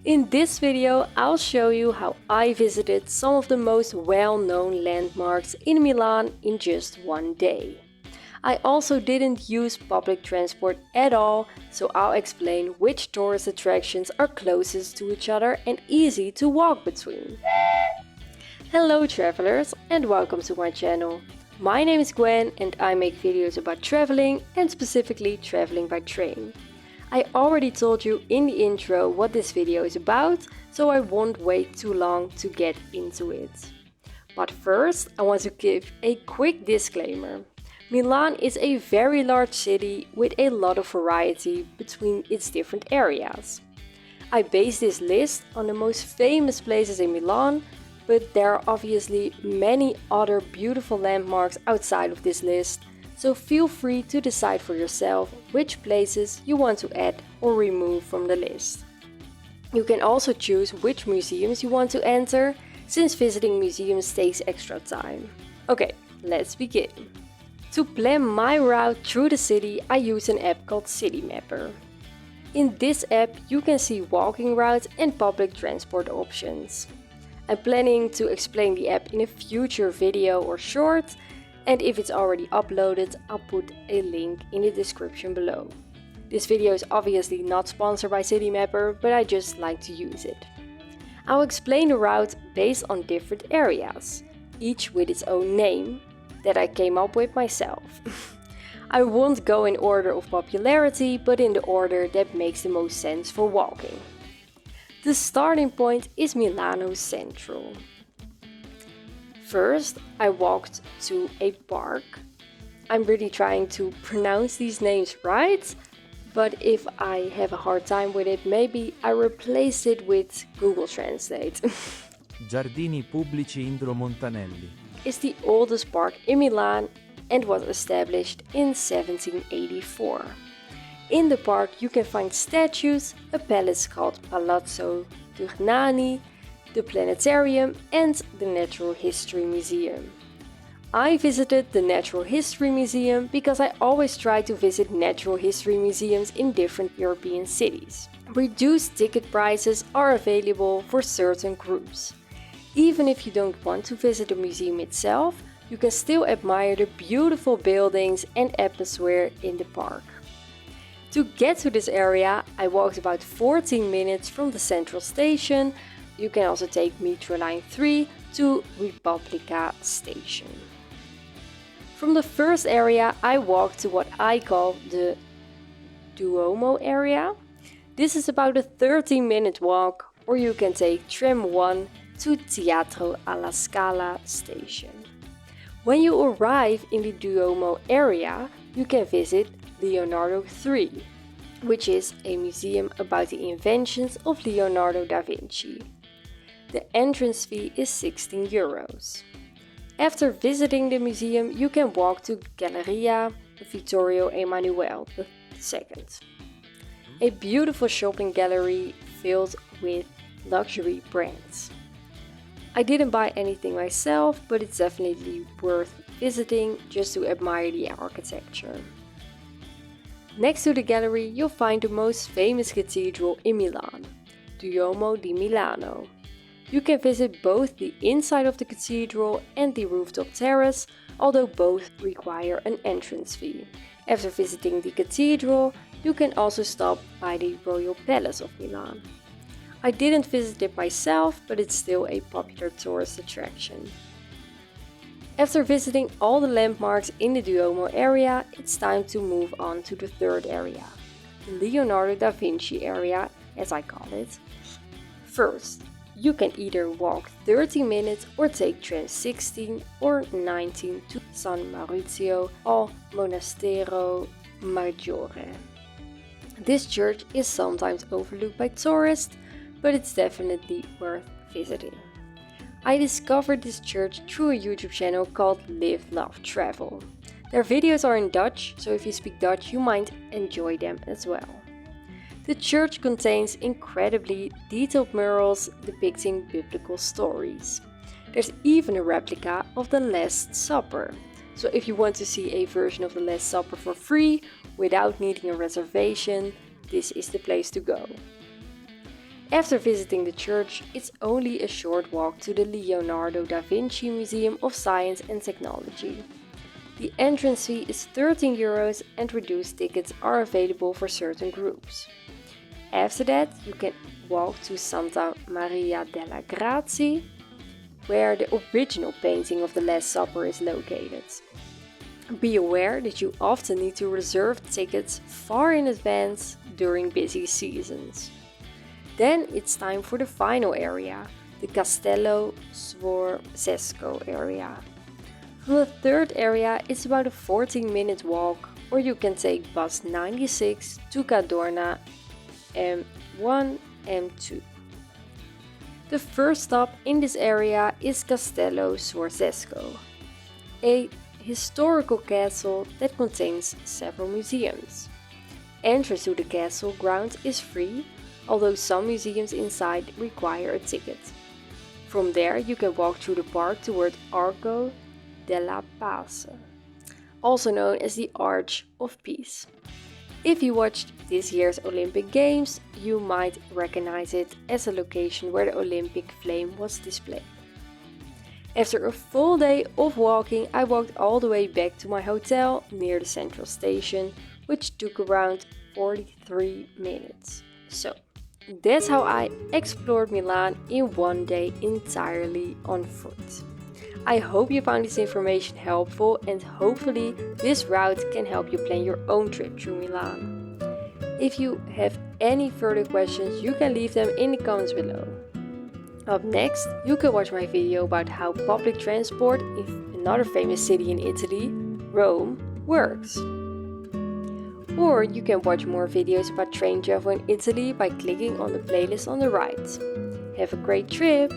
In this video, I'll show you how I visited some of the most well-known landmarks in Milan in just one day. I also didn't use public transport at all, so I'll explain which tourist attractions are closest to each other and easy to walk between. Hello travelers and welcome to my channel. My name is Gwen and I make videos about traveling and specifically traveling by train. I already told you in the intro what this video is about, so I won't wait too long to get into it. But first, I want to give a quick disclaimer. Milan is a very large city with a lot of variety between its different areas. I base this list on the most famous places in Milan, but there are obviously many other beautiful landmarks outside of this list. So feel free to decide for yourself which places you want to add or remove from the list. You can also choose which museums you want to enter, since visiting museums takes extra time. Okay, let's begin. To plan my route through the city, I use an app called City Mapper. In this app, you can see walking routes and public transport options. I'm planning to explain the app in a future video or short, and if it's already uploaded, I'll put a link in the description below. This video is obviously not sponsored by City Mapper, but I just like to use it. I'll explain the route based on different areas, each with its own name, that I came up with myself. I won't go in order of popularity, but in the order that makes the most sense for walking. The starting point is Milano Central. First, I walked to a park. I'm really trying to pronounce these names right, but if I have a hard time with it, maybe I replace it with Google Translate. Giardini Pubblici Indro Montanelli. It's the oldest park in Milan and was established in 1784. In the park you can find statues, a palace called Palazzo Turnani, the planetarium and the Natural History Museum. I visited the Natural History Museum because I always try to visit natural history museums in different European cities. Reduced ticket prices are available for certain groups. Even if you don't want to visit the museum itself, you can still admire the beautiful buildings and atmosphere in the park. To get to this area, I walked about 14 minutes from the central station. You can also take Metro Line 3 to Republica Station. From the first area, I walked to what I call the Duomo area. This is about a 13-minute walk, or you can take tram 1 to Teatro alla Scala station. When you arrive in the Duomo area, you can visit Leonardo III, which is a museum about the inventions of Leonardo da Vinci. The entrance fee is 16 euros. After visiting the museum, you can walk to Galleria Vittorio Emanuele II, a beautiful shopping gallery filled with luxury brands. I didn't buy anything myself, but it's definitely worth visiting just to admire the architecture. Next to the gallery, you'll find the most famous cathedral in Milan, Duomo di Milano. You can visit both the inside of the cathedral and the rooftop terrace, although both require an entrance fee. After visiting the cathedral, you can also stop by the Royal Palace of Milan. I didn't visit it myself, but it's still a popular tourist attraction. After visiting all the landmarks in the Duomo area, it's time to move on to the third area, the Leonardo da Vinci area, as I call it. First, you can either walk 30 minutes or take tram 16 or 19 to San Maurizio al Monastero Maggiore. This church is sometimes overlooked by tourists, but it's definitely worth visiting. I discovered this church through a YouTube channel called Live, Love, Travel. Their videos are in Dutch, so if you speak Dutch you might enjoy them as well. The church contains incredibly detailed murals depicting biblical stories. There's even a replica of the Last Supper. So if you want to see a version of the Last Supper for free without needing a reservation, this is the place to go. After visiting the church, it's only a short walk to the Leonardo da Vinci Museum of Science and Technology. The entrance fee is €13 and reduced tickets are available for certain groups. After that, you can walk to Santa Maria della Grazie, where the original painting of the Last Supper is located. Be aware that you often need to reserve tickets far in advance during busy seasons. Then it's time for the final area, the Castello Sforzesco area. From the third area, it's about a 14-minute walk, or you can take bus 96 to Cadorna M1, M2. The first stop in this area is Castello Sforzesco, a historical castle that contains several museums. Entrance to the castle grounds is free, although some museums inside require a ticket. From there you can walk through the park toward Arco della Pace, also known as the Arch of Peace. If you watched this year's Olympic Games, you might recognize it as a location where the Olympic flame was displayed. After a full day of walking, I walked all the way back to my hotel near the central station, which took around 43 minutes. So, that's how I explored Milan in one day entirely on foot. I hope you found this information helpful, and hopefully this route can help you plan your own trip through Milan. If you have any further questions, you can leave them in the comments below. Up next, you can watch my video about how public transport in another famous city in Italy, Rome, works. Or you can watch more videos about train travel in Italy by clicking on the playlist on the right. Have a great trip!